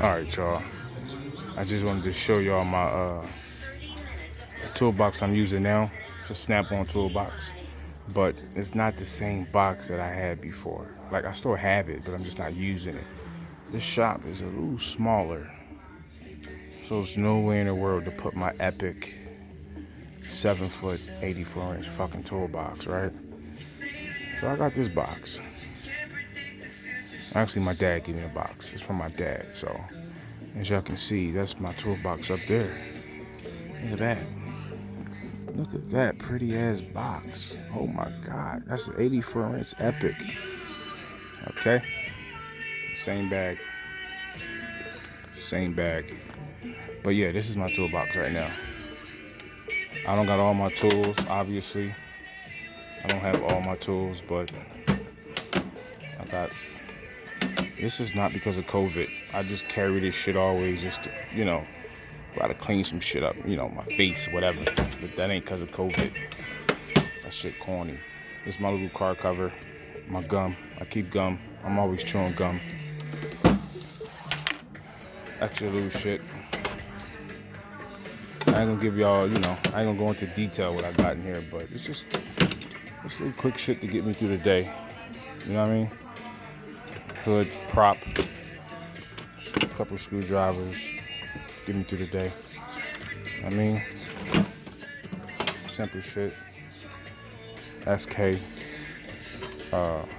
Alright, y'all. I just wanted to show y'all my toolbox I'm using now. It's a snap-on toolbox. But it's not the same box that I had before. Like, I still have it, but I'm just not using it. This shop is a little smaller. So there's no way in the world to put my Epiq 7-foot, 84-inch fucking toolbox, right? So I got this box. Actually, my dad gave me the box. It's from my dad, so as y'all can see, that's my toolbox up there. Look at that. Look at that pretty ass box. Oh my god, that's an 84-inch Epiq. Okay, same bag. But yeah, this is my toolbox right now. I don't got all my tools, obviously. I don't have all my tools, but I got. This is not because of COVID. I just carry this shit always, just to, gotta clean some shit up, my face, whatever. But that ain't because of COVID. That shit corny. This is my little car cover, my gum. I keep gum. I'm always chewing gum. Extra little shit. I ain't gonna give y'all, I ain't gonna go into detail what I got in here, but it's just little quick shit to get me through the day. You know what I mean? Hood, prop, a couple screwdrivers, get me through the day. I mean, simple shit. SK,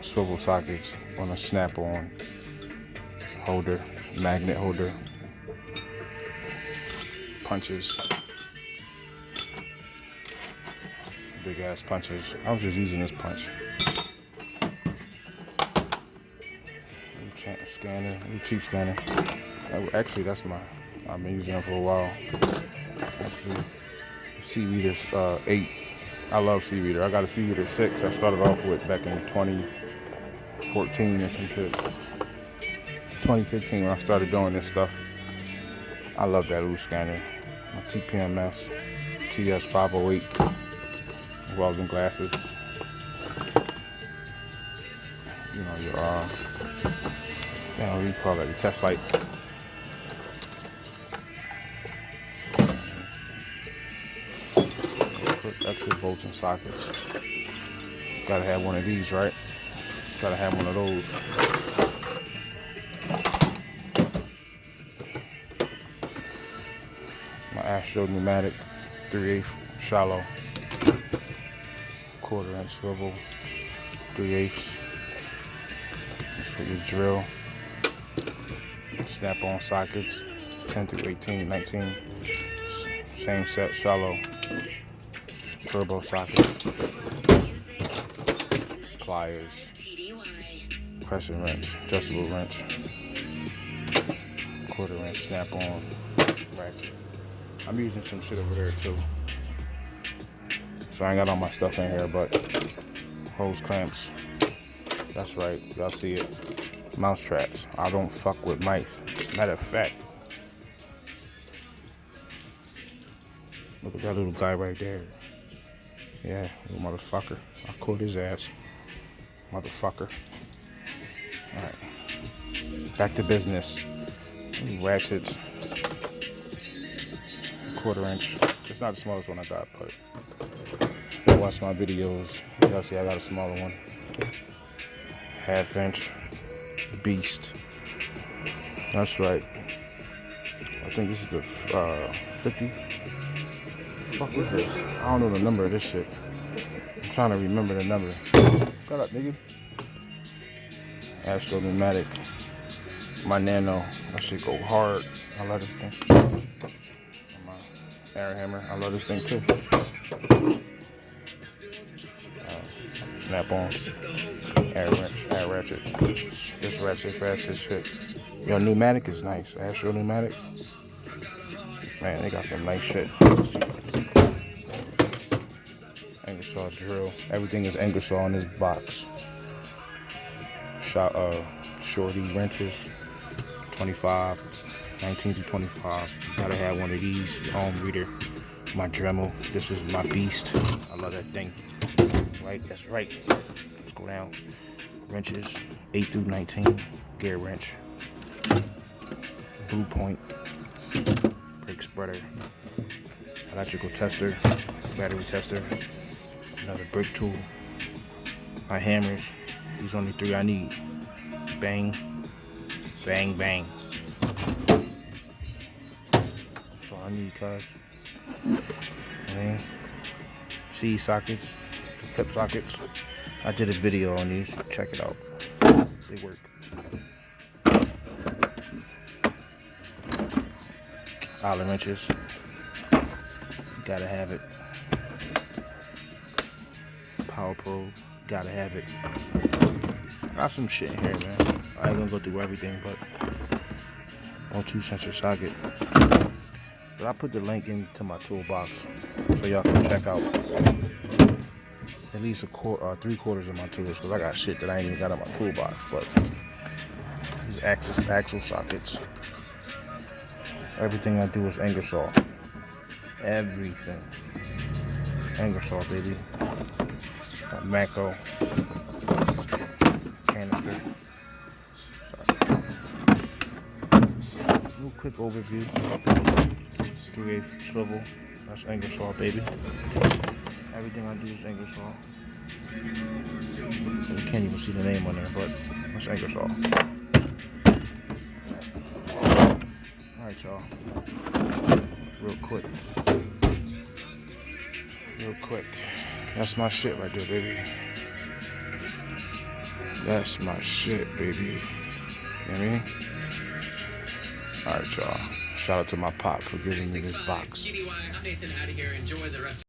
swivel sockets on a snap-on holder, magnet holder, punches, big ass punches. I was just using this punch. Scanner, cheap scanner. Actually, I've been using them for a while. Actually, C-Reader 8. I love C-Reader. I got a C-Reader 6 I started off with back in 2014 or some shit. 2015 when I started doing this stuff. I love that little scanner. My TPMS TS508 welding glasses. Your what do you call it? Your test light. Put extra bolts and sockets. Gotta have one of these, right? Gotta have one of those. My Astro pneumatic 3/8 shallow, 1/4 inch swivel, 3/8. That's for your drill. Snap-on sockets, 10 through 18, 19. Same set, shallow. Turbo sockets. Pliers. Pressure wrench, adjustable wrench. 1/4 inch snap-on ratchet. I'm using some shit over there too. So I ain't got all my stuff in here, but hose clamps. That's right, y'all see it. Mouse traps. I don't fuck with mice. Matter of fact, look at that little guy right there. Yeah, little motherfucker. I caught his ass. Motherfucker. Alright. Back to business. Ratchets. 1/4 inch. It's not the smallest one I got, but if you watch my videos, y'all see I got a smaller one. 1/2 inch. Beast. That's right. I think this is the 50. Fuck is this? I don't know the number of this shit. I'm trying to remember the number. Shut up, nigga. Astro pneumatic. My Nano. That shit go hard. I love this thing. My air hammer. I love this thing too. Snap on. Air wrench. Air ratchet. This ratchet fast as shit. Yo, pneumatic is nice. Astro pneumatic. Man, they got some nice shit. Ingersoll drill. Everything is Ingersoll in this box. Shorty wrenches. 25. 19 to 25. Gotta have one of these. Home reader. My Dremel. This is my beast. I love that thing. Right? That's right. Let's go down. Wrenches. 8 through 19. Gear wrench. 3-point, brake spreader, electrical tester, battery tester, another brake tool, my hammers. These only 3 I need. Bang, bang, bang. That's all I need, cuz. And C sockets, the flip sockets. I did a video on these. Check it out. They work. Allen wrenches. Gotta have it. Power probe. Gotta have it. Got some shit in here, man. I ain't gonna go through everything, but on 2 sensor socket. But I put the link into my toolbox so y'all can check out at least 3/4 of my tools, because I got shit that I ain't even got in my toolbox. But these axle sockets. Everything I do is Ingersoll. Everything. Ingersoll, baby. Got Mako. Canister. Sorry. Real quick overview. 3/8 swivel. That's Ingersoll, baby. Everything I do is Ingersoll. You can't even see the name on there, but that's Ingersoll. Alright, y'all. Real quick. That's my shit right there, baby. That's my shit, baby. You know what I mean? Alright, y'all. Shout out to my pop for giving me this box.